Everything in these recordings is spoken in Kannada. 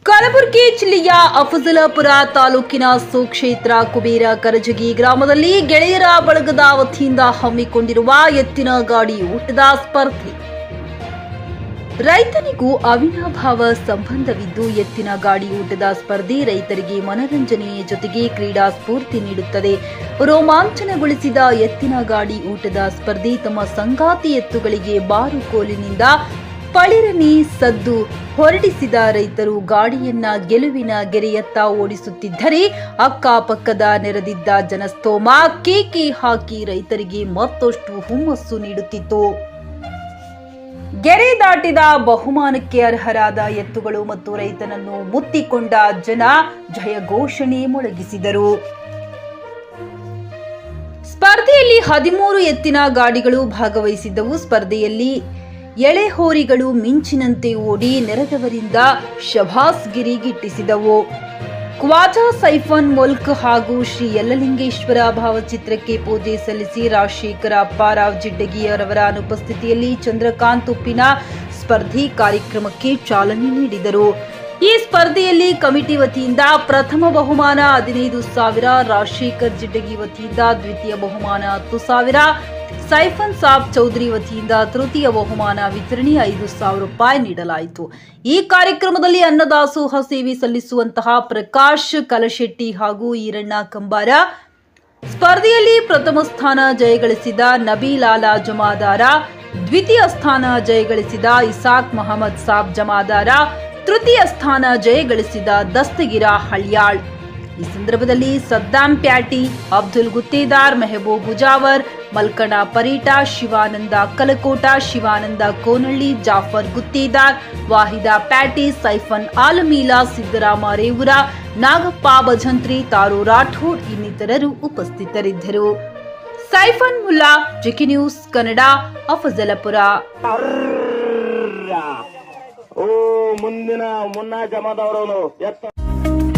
ಕಲಬುರಗಿ ಜಿಲ್ಲೆಯ ಅಫಜಲಪುರ ತಾಲೂಕಿನ ಸುಕ್ಷೇತ್ರ ಕುಬೇರ ಕರಜಗಿ ಗ್ರಾಮದಲ್ಲಿ ಗೆಳೆಯರ ಬಳಗದ ವತಿಯಿಂದ ಹಮ್ಮಿಕೊಂಡಿರುವ ಎತ್ತಿನ ಗಾಡಿ ಓಟದ ಸ್ಪರ್ಧೆ. ರೈತನಿಗೂ ಅವಿನಾಭಾವ ಸಂಬಂಧವಿದ್ದು ಎತ್ತಿನ ಗಾಡಿ ಓಟದ ಸ್ಪರ್ಧೆ ರೈತರಿಗೆ ಮನರಂಜನೆಯ ಜೊತೆಗೆ ಕ್ರೀಡಾ ಸ್ಫೂರ್ತಿ ನೀಡುತ್ತದೆ. ರೋಮಾಂಚನಗೊಳಿಸಿದ ಎತ್ತಿನ ಗಾಡಿ ಓಟದ ಸ್ಪರ್ಧೆ ತಮ್ಮ ಸಂಗಾತಿ ಎತ್ತುಗಳಿಗೆ ಬಾರುಕೋಲಿನಿಂದ ಪಳಿರನಿ ಸದ್ದು ಹೊರಡಿಸಿದ ರೈತರು ಗಾಡಿಯನ್ನ ಗೆಲುವಿನ ಗೆರೆಯತ್ತ ಓಡಿಸುತ್ತಿದ್ದರೆ ಅಕ್ಕಪಕ್ಕದ ನೆರೆದಿದ್ದ ಜನಸ್ತೋಮ ಕೇಕೆ ಹಾಕಿ ರೈತರಿಗೆ ಮತ್ತಷ್ಟು ಹುಮ್ಮಸ್ಸು ನೀಡುತ್ತಿತ್ತು. ಗೆರೆ ದಾಟಿದ ಬಹುಮಾನಕ್ಕೆ ಅರ್ಹರಾದ ಎತ್ತುಗಳು ಮತ್ತು ರೈತನನ್ನು ಮುತ್ತಿಕೊಂಡ ಜನ ಜಯಘೋಷಣೆ ಮೊಳಗಿಸಿದರು. ಸ್ಪರ್ಧೆಯಲ್ಲಿ 13 ಎತ್ತಿನ ಗಾಡಿಗಳು ಭಾಗವಹಿಸಿದ್ದವು. ಸ್ಪರ್ಧೆಯಲ್ಲಿ ಎಳೆಹೋರಿಗಳು ಮಿಂಚಿನಂತೆ ಓಡಿ ನೆರೆದವರಿಂದ ಶಭಾಸ್ಗಿರಿ ಗಿಟ್ಟಿಸಿದವು. ಕ್ವಾಜಾ ಸೈಫನ್ ಮುಲ್ಕ್ ಹಾಗೂ ಶ್ರೀ ಯಲ್ಲಲಿಂಗೇಶ್ವರ ಭಾವಚಿತ್ರಕ್ಕೆ ಪೂಜೆ ಸಲ್ಲಿಸಿ ರಾಜಶೇಖರ ಅಪ್ಪಾರಾವ್ ಜಿಡ್ಡಗಿಯವರ ಅನುಪಸ್ಥಿತಿಯಲ್ಲಿ ಚಂದ್ರಕಾಂತ್ ಉಪ್ಪಿನ ಸ್ಪರ್ಧೆ ಕಾರ್ಯಕ್ರಮಕ್ಕೆ ಚಾಲನೆ ನೀಡಿದರು. ಈ ಸ್ಪರ್ಧೆಯಲ್ಲಿ ಕಮಿಟಿ ವತಿಯಿಂದ ಪ್ರಥಮ ಬಹುಮಾನ 15,000, ರಾಜಶೇಖರ್ ಜಿಡ್ಡಗಿ ವತಿಯಿಂದ ದ್ವಿತೀಯ ಬಹುಮಾನ 10,000, ಸೈಫನ್ ಸಾಬ್ ಚೌಧರಿ ವತಿಯಿಂದ ತೃತೀಯ ಬಹುಮಾನ ವಿತರಣೆ 5,000 ರೂಪಾಯಿ ನೀಡಲಾಯಿತು. ಈ ಕಾರ್ಯಕ್ರಮದಲ್ಲಿ ಅನ್ನದಾಸೋಹ ಸೇವೆ ಸಲ್ಲಿಸುವಂತಹ ಪ್ರಕಾಶ್ ಕಲಶೆಟ್ಟಿ ಹಾಗೂ ಈರಣ್ಣ ಕಂಬಾರ, ಸ್ಪರ್ಧೆಯಲ್ಲಿ ಪ್ರಥಮ ಸ್ಥಾನ ಜಯಗಳಿಸಿದ ನಬೀಲಾಲಾ ಜಮಾದಾರ, ದ್ವಿತೀಯ ಸ್ಥಾನ ಜಯಗಳಿಸಿದ ಇಸಾಕ್ ಮೊಹಮ್ಮದ್ ಸಾಬ್ ಜಮಾದಾರ, ತೃತೀಯ ಸ್ಥಾನ ಜಯಗಳಿಸಿದ ದಸ್ತಗಿರ ಹಳ್ಯಾಳ್. ಈ ಸಂದರ್ಭದಲ್ಲಿ ಸದ್ದಾಂ ಪ್ಯಾಟಿ, ಅಬ್ದುಲ್ ಗುತ್ತೇದಾರ್, ಮೆಹಬೂಬ್ ಮುಜಾವರ್, ಮಲ್ಕಣ ಪರೀಟಾ, ಶಿವಾನಂದ ಕಲಕೋಟ, ಶಿವಾನಂದ ಕೋನಳ್ಳಿ, ಜಾಫರ್ ಗುತ್ತೇದಾರ್, ವಾಹಿದಾ ಪ್ಯಾಟಿ, ಸೈಫನ್ ಆಲಮೀಲಾ, ಸಿದ್ದರಾಮ ರೇವೂರ, ನಾಗಪ್ಪ ಭಜಂತ್ರಿ, ತಾರು ರಾಠೋಡ್ ಇನ್ನಿತರರು ಉಪಸ್ಥಿತರಿದ್ದರು. Saifan Mulla, GK news Kannada, Afzalpur.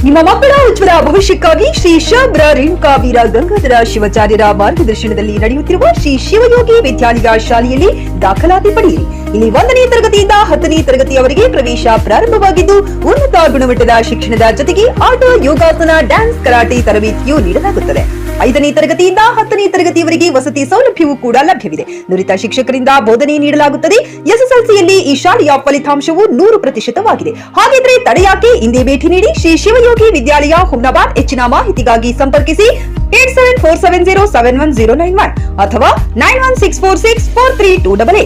ನಿಮ್ಮ ಮಕ್ಕಳ ಉಜ್ವಲ ಭವಿಷ್ಯಕ್ಕಾಗಿ ಶ್ರೀ ಶಬ್ರ ರೇಣುಕಾ ವೀರ ಗಂಗಾಧರ ಶಿವಾಚಾರ್ಯರ ಮಾರ್ಗದರ್ಶನದಲ್ಲಿ ನಡೆಯುತ್ತಿರುವ ಶ್ರೀ ಶಿವಯೋಗಿ ವಿದ್ಯಾಲಯ ಶಾಲೆಯಲ್ಲಿ ದಾಖಲಾತಿ ಪಡೆಯಿರಿ. ಇಲ್ಲಿ 1ನೇ ತರಗತಿಯಿಂದ 10ನೇ ತರಗತಿಯವರೆಗೆ ಪ್ರವೇಶ ಪ್ರಾರಂಭವಾಗಿದ್ದು ಉನ್ನತ ಗುಣಮಟ್ಟದ ಶಿಕ್ಷಣದ ಜೊತೆಗೆ ಆಟ, ಯೋಗಾಸನ, ಡ್ಯಾನ್ಸ್, ಕರಾಟೆ ತರಬೇತಿಯೂ ನೀಡಲಾಗುತ್ತದೆ. 5ನೇ ತರಗತಿಯಿಂದ 10ನೇ ತರಗತಿಯವರೆಗೆ ವಸತಿ ಸೌಲಭ್ಯವೂ ಕೂಡ ಲಭ್ಯವಿದೆ. ನುರಿತ ಶಿಕ್ಷಕರಿಂದ ಬೋಧನೆ ನೀಡಲಾಗುತ್ತದೆ. ಎಸ್ಎಸ್ಎಲ್ಸಿಯಲ್ಲಿ ಈ ಶಾಲೆಯ ಫಲಿತಾಂಶವು 100%ವಾಗಿದೆ. ಹಾಗಿದ್ರೆ ತಡೆಯಾಕೆ ಇಂದೇ ಭೇಟಿ ನೀಡಿ ಶ್ರೀ ಶಿವಯೋಗಿ ವಿದ್ಯಾಲಯ, ಹುಮ್ನಾಬಾದ್. ಹೆಚ್ಚಿನ ಮಾಹಿತಿಗಾಗಿ ಸಂಪರ್ಕಿಸಿ 8747071091 ಅಥವಾ 9164643288.